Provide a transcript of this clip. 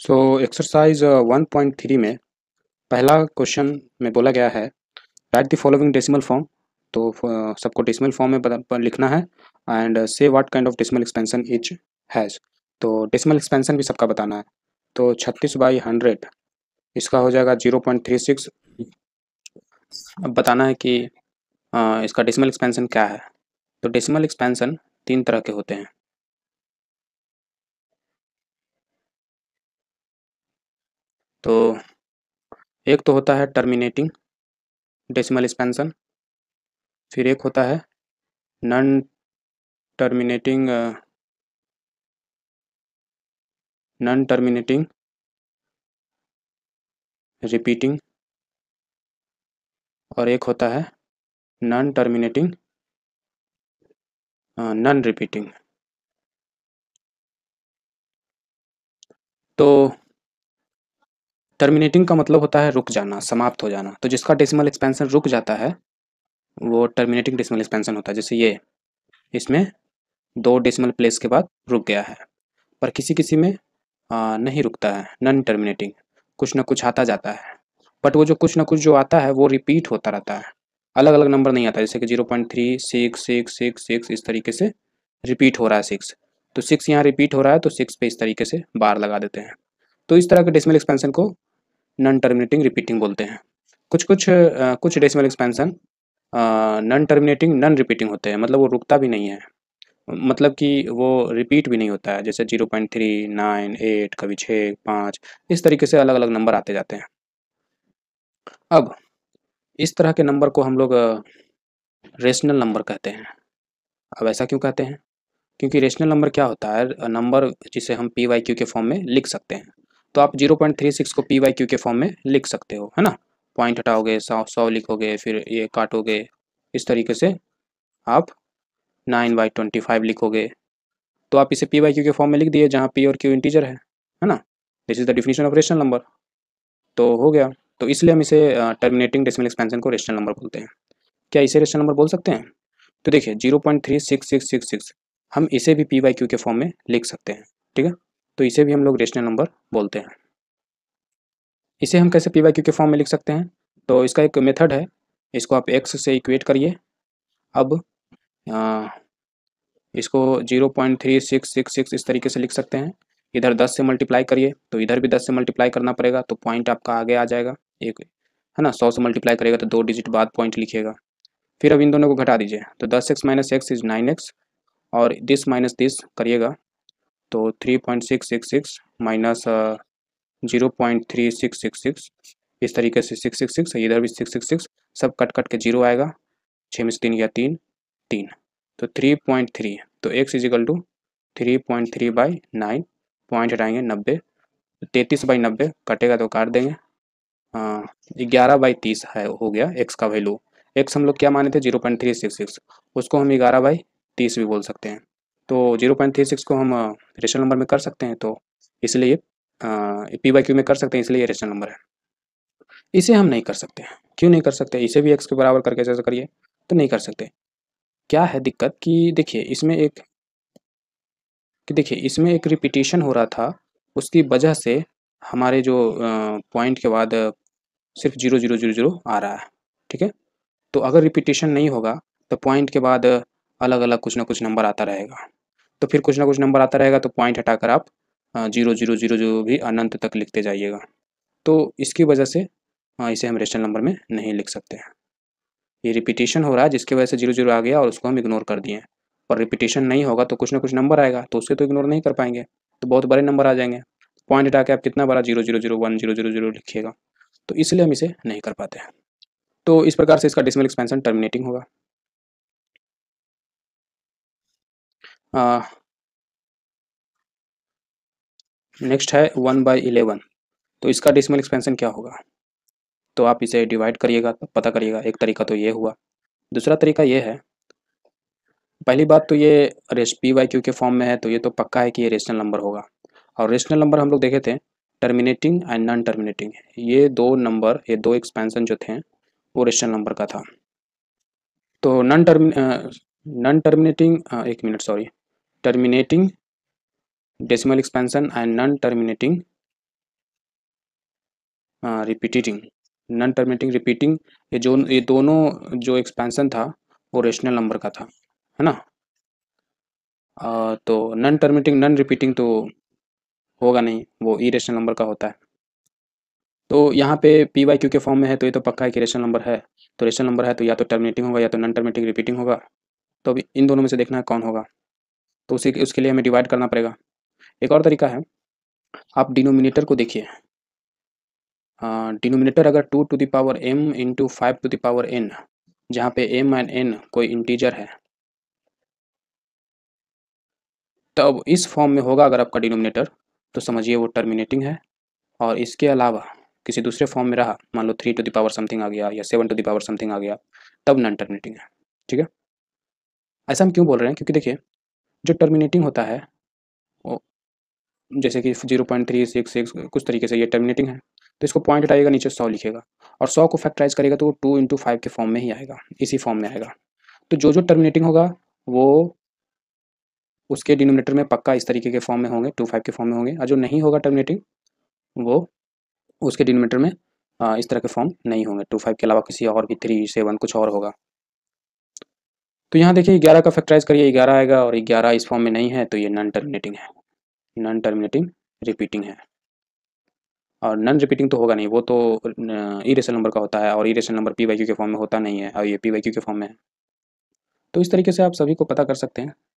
So exercise 1.3 में पहला question में बोला गया है right the following decimal form. तो सबको डेसिमल फॉर्म में लिखना है एंड से what kind of decimal expansion etch has. तो डेसिमल एक्सपेंशन भी सबका बताना है। तो 36/100 इसका हो जाएगा 0.36। अब बताना है कि इसका डेसिमल एक्सपेंशन क्या है। तो डेसिमल एक्सपेंशन तीन तरह के होते हैं। तो एक तो होता है टर्मिनेटिंग डेसिमल एक्सपेंशन, फिर एक होता है नॉन टर्मिनेटिंग रिपीटिंग, और एक होता है नॉन टर्मिनेटिंग नॉन रिपीटिंग। तो टर्मिनेटिंग का मतलब होता है रुक जाना, समाप्त हो जाना। तो जिसका डेसिमल एक्सपेंशन रुक जाता है वो टर्मिनेटिंग डेसिमल एक्सपेंशन होता है। जैसे ये इसमें 2 डेसिमल प्लेस के बाद रुक गया है, पर किसी किसी में नहीं रुकता है, नॉन टर्मिनेटिंग, कुछ ना कुछ आता जाता है। बट वो जो कुछ ना कुछ जो आता है वो रिपीट होता रहता है, अलग अलग नंबर नहीं आता। जैसे कि 0.3 6 6 6 6 इस तरीके से रिपीट हो रहा है 6, तो 6 यहाँ रिपीट हो रहा है तो 6 पे इस तरीके से बार लगा देते हैं। तो इस तरह के डेसिमल एक्सपेंशन को नॉन टर्मिनेटिंग रिपीटिंग बोलते हैं। कुछ decimal expansion non terminating non repeating होते हैं, मतलब वो रुकता भी नहीं है, मतलब कि वो रिपीट भी नहीं होता है। जैसे 0.3 9 8 कभी 6 5 इस तरीके से अलग अलग नंबर आते जाते हैं। अब इस तरह के नंबर को हम लोग रेशनल नंबर कहते हैं। अब ऐसा क्यों कहते हैं? क्योंकि रेशनल नंबर क्या होता है, नंबर जिसे हम पी वाई क्यू के फॉर्म में लिख सकते हैं। तो आप 0.36 को पी वाई क्यू के फॉर्म में लिख सकते हो, है ना। पॉइंट हटाओगे, 100 लिखोगे, फिर ये काटोगे, इस तरीके से आप 9/25 लिखोगे। तो आप इसे पी वाई क्यू के फॉर्म में लिख दिए जहाँ पी और क्यू इंटीजर है ना। This is the definition of rational number. तो हो गया। तो इसलिए हम इसे टर्मिनेटिंग डेसिमल एक्सपेंशन को रेशनल नंबर बोलते हैं। क्या इसे रेशनल नंबर बोल सकते हैं? तो देखिए 0.366666 हम इसे भी पी वाई क्यू के फॉर्म में लिख सकते हैं, ठीक है। तो इसे भी हम लोग रेशनल नंबर बोलते हैं। इसे हम कैसे पी वाई क्यू के फॉर्म में लिख सकते हैं? तो इसका एक मेथड है, इसको आप एक्स से इक्वेट करिए। अब आ, इसको 0.3666 इस तरीके से लिख सकते हैं। इधर 10 से मल्टीप्लाई करिए तो इधर भी 10 से मल्टीप्लाई करना पड़ेगा, तो पॉइंट आपका आगे आ जाएगा एक, है ना। 100 से मल्टीप्लाई करेगा तो 2 डिजिट बाद पॉइंट लिखिएगा। फिर अब इन दोनों को घटा दीजिए तो 10x minus x is 9x, और दिस माइनस दिस करिएगा तो 3.666 माइनस 0.3666 इस तरीके से 666, इधर भी 666, सब कट कट के जीरो आएगा। 6 में से 3 गया 3 3, तो 3.3। तो x इजिकल टू 3.3/9, पॉइंट हटाएंगे 90, 33/90 कटेगा तो काट देंगे। 11/30 है, हो गया x का वैल्यू। x हम लोग क्या माने थे 0.366, उसको हम 11/30 भी बोल सकते हैं। तो 0.36 को हम रेशनल नंबर में कर सकते हैं, तो इसलिए पी बाई क्यू में कर सकते हैं, इसलिए ये रेशनल नंबर है। इसे हम नहीं कर सकते। क्यों नहीं कर सकते? इसे भी x के बराबर करके जैसे करिए तो नहीं कर सकते। क्या है दिक्कत कि देखिए इसमें एक रिपीटेशन हो रहा था, उसकी वजह से हमारे जो पॉइंट के बाद सिर्फ 0 0 0 0 आ रहा है, ठीक है। तो अगर रिपीटेशन नहीं होगा तो पॉइंट के बाद अलग अलग कुछ ना कुछ नंबर आता रहेगा, तो फिर कुछ ना कुछ नंबर आता रहेगा तो पॉइंट हटाकर आप 0 0 0 0 भी अनंत तक लिखते जाइएगा। तो इसकी वजह से इसे हम रेशनल नंबर में नहीं लिख सकते हैं। ये रिपीटेशन हो रहा है जिसकी वजह से 0 0 आ गया और उसको हम इग्नोर कर दिए। और रिपीटेशन नहीं होगा तो कुछ ना कुछ नंबर आएगा तो उससे तो इग्नोर नहीं कर पाएंगे, तो बहुत बड़े नंबर आ जाएंगे। पॉइंट हटा के आप कितना बड़ा 0 0 0 1 0 0 0 लिखिएगा, तो इसलिए हम इसे नहीं कर पाते हैं। तो इस प्रकार से इसका डेसिमल एक्सपेंशन टर्मिनेटिंग होगा। नेक्स्ट है 1/11। तो इसका डेसिमल एक्सपेंशन क्या होगा? तो आप इसे डिवाइड करिएगा तो पता करिएगा। एक तरीका तो ये हुआ। दूसरा तरीका ये है, पहली बात तो ये रेस पी वाई क्यू के फॉर्म में है तो ये तो पक्का है कि ये रेशनल नंबर होगा। और रेशनल नंबर हम लोग देखे थे टर्मिनेटिंग एंड नॉन टर्मिनेटिंग, ये दो नंबर, ये दो एक्सपेंशन जो थे वो रेशनल नंबर का था। तो नॉन टर्मिनेटिंग एक minute sorry, terminating decimal expansion and non terminating repeating, non terminating, repeating, ये दोनों जो एक्सपेंशन था वो रेशनल नंबर का था, है ना। तो नॉन टर्मिनेटिंग नॉन रिपीटिंग तो होगा नहीं, वो इरेशनल नंबर का होता है। तो यहाँ पे पी वाई क्यू के फॉर्म में है तो ये तो पक्का है कि रेशनल नंबर है। तो रेशनल नंबर है तो या तो टर्मिनेटिंग होगा या तो नॉन टर्मिनेटिंग रिपीटिंग होगा। तो अभी इन दोनों में से देखना है कौन होगा। तो उसके लिए हमें डिवाइड करना पड़ेगा। एक और तरीका है, आप डिनोमिनेटर को देखिए। डिनोमिनेटर अगर 2m इंटू 5n, जहाँ पे m एंड n कोई इंटीजर है, तब इस फॉर्म में होगा अगर आपका डिनोमिनेटर, तो समझिए वो टर्मिनेटिंग है। और इसके अलावा किसी दूसरे फॉर्म में रहा, मान लो 3 समथिंग आ गया या 7 समथिंग आ गया, तब नॉन टर्मिनेटिंग है। ठीक है, ऐसा हम क्यों बोल रहे हैं, क्योंकि देखिए जो टर्मिनेटिंग होता है वो जैसे कि 0.366 कुछ तरीके से ये टर्मिनेटिंग है, तो इसको पॉइंट हटाइएगा, नीचे 100 लिखेगा और 100 को फैक्टराइज करेगा तो वो 2 × 5 के फॉर्म में ही आएगा, इसी फॉर्म में आएगा। तो जो जो टर्मिनेटिंग होगा वो उसके डिनोमिनेटर में पक्का इस तरीके के फॉर्म में होंगे, 2 5 के फॉर्म में होंगे, और जो नहीं होगा टर्मिनेटिंग वो उसके डिनोमिनेटर में इस तरह के फॉर्म नहीं होंगे, 2 5 के अलावा किसी और भी 3 7 कुछ और होगा। तो यहाँ देखिए 11 का फैक्टराइज करिए, 11 आएगा, और 11 इस फॉर्म में नहीं है तो ये नॉन टर्मिनेटिंग है, नॉन टर्मिनेटिंग रिपीटिंग है। और नॉन रिपीटिंग तो होगा नहीं, वो तो इरेशनल नंबर का होता है, और irrational number p by q के फॉर्म में होता नहीं है, और ये पी वाई क्यू के फॉर्म में है। तो इस तरीके से आप सभी को पता कर सकते हैं।